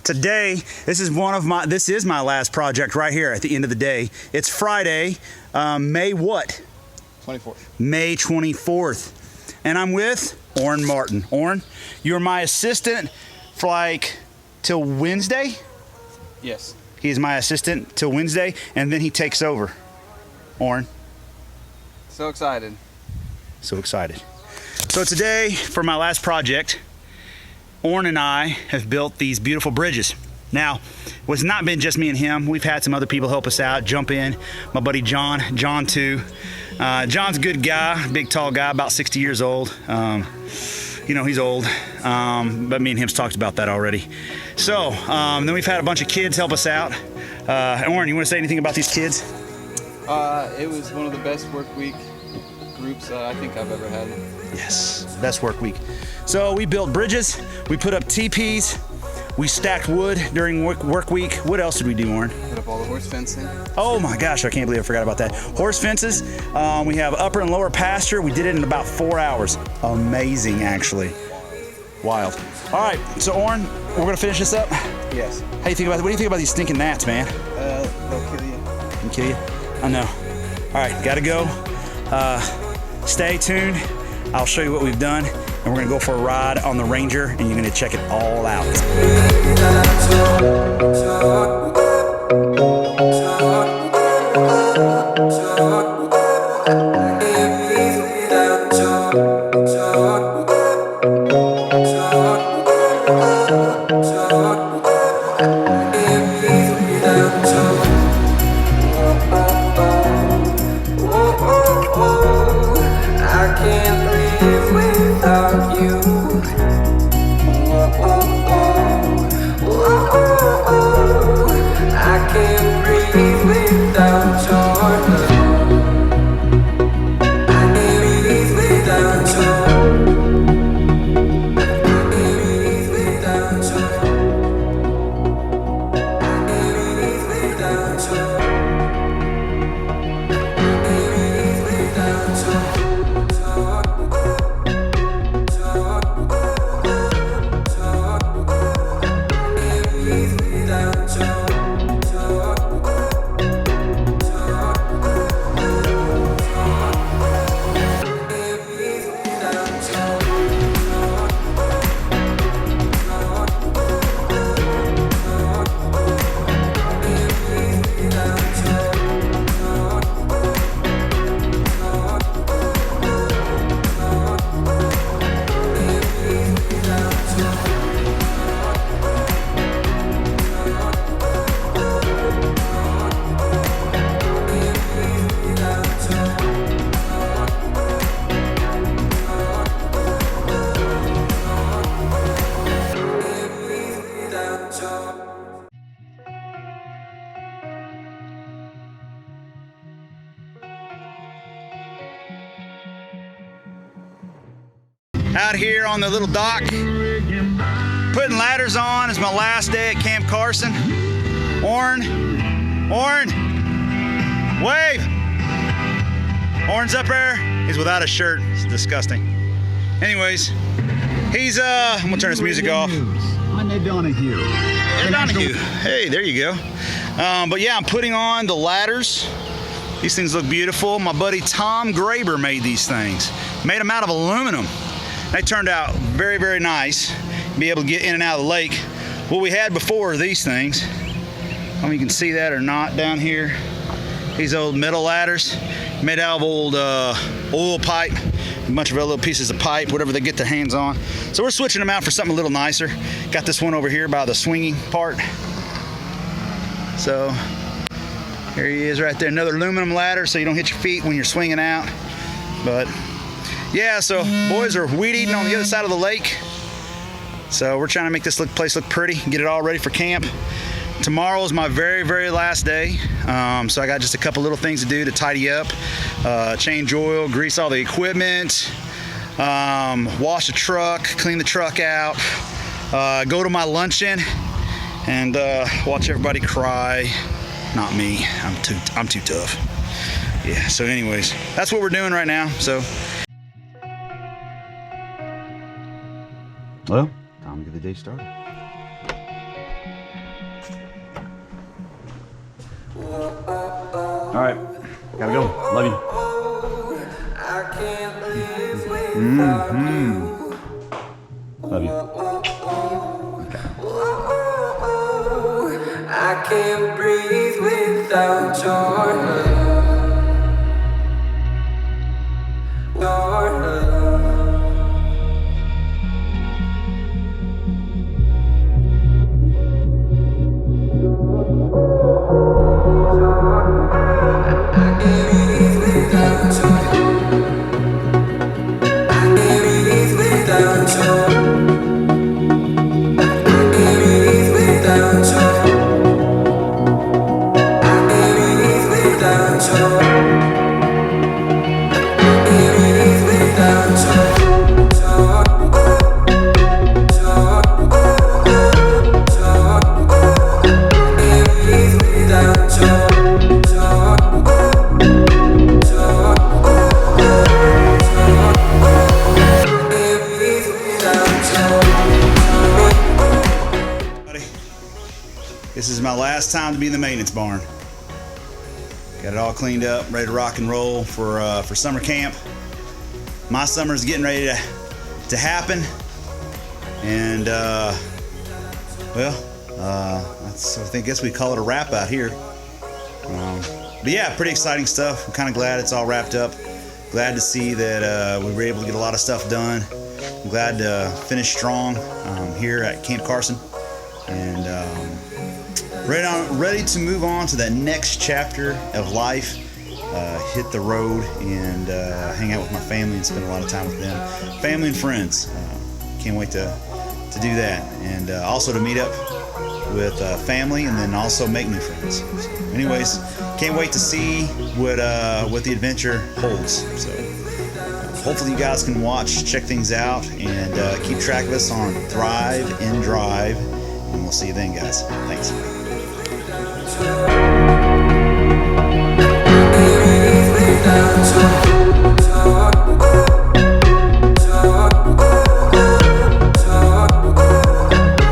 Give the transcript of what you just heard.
Today, this is my last project right here at the end of the day. It's Friday, May what? 24th. May 24th. And I'm with Orrin Martin. Orrin, you're my assistant for like till Wednesday? Yes. He's my assistant till Wednesday, and then he takes over. Orrin. So excited. So excited. So today, for my last project, Orrin and I have built these beautiful bridges. Now, it's not been just me and him. We've had some other people help us out, jump in. My buddy John too. John's a good guy, big tall guy, about 60 years old. You know, he's old, but me and him's talked about that already. So, then we've had a bunch of kids help us out. Orrin, you want to say anything about these kids? It was one of the best work week groups I think I've ever had. Yes, best work week. So we built bridges, we put up teepees, we stacked wood during work week. What else did we do, Orrin? Put up all the horse fencing. Oh my gosh, I can't believe I forgot about that. Horse fences, we have upper and lower pasture. We did it in about 4 hours. Amazing, actually. Wild. All right, so Orrin, we're gonna finish this up? Yes. What do you think about these stinking gnats, man? They'll kill you. Can kill you? I know. All right, gotta go. Stay tuned. I'll show you what we've done, and we're gonna go for a ride on the Ranger, and you're gonna check it all out. Out here on the little dock, putting ladders on. It's my last day at Camp Carson. Orrin, wave. Orrin's up there. He's without a shirt. It's disgusting. Anyways, I'm gonna turn this music off. I'm Ed Donahue. Ed Donahue. Hey, there you go. But yeah, I'm putting on the ladders. These things look beautiful. My buddy Tom Graber made these things. Made them out of aluminum. They turned out very, very nice. Be able to get in and out of the lake. What we had before are these things. I don't know if you can see that or not down here. These old metal ladders made out of old oil pipe, a bunch of other little pieces of pipe, whatever they get their hands on. So we're switching them out for something a little nicer. Got this one over here by the swinging part. So here he is right there, another aluminum ladder so you don't hit your feet when you're swinging out. But yeah, so boys are weed eating on the other side of the lake. So we're trying to make this place look pretty, get it all ready for camp. Tomorrow is my very, very last day. So I got just a couple little things to do to tidy up, change oil, grease all the equipment, wash the truck, clean the truck out, go to my luncheon, and watch everybody cry. Not me. I'm too tough. Yeah. So, anyways, that's what we're doing right now. So. Well, time to get the day started. All right, gotta go. Love you. Love you. I can't breathe without your love. Your love. I can't breathe without your. I can't breathe without your. I can't breathe without your. This is my last time to be in the maintenance barn. Got it all cleaned up, ready to rock and roll for summer camp. My summer's getting ready to happen, and I guess we call it a wrap out here. But yeah, pretty exciting stuff. I'm kind of glad it's all wrapped up. Glad to see that we were able to get a lot of stuff done. I'm glad to finish strong here at Camp Carson, and ready to move on to that next chapter of life. Hit the road and hang out with my family and spend a lot of time with them, family and friends. Can't wait to do that, and also to meet up with family, and then also make new friends. So anyways, can't wait to see what the adventure holds. So hopefully you guys can check things out, and keep track of us on Thrive and Drive, and we'll see you then, guys. Thanks.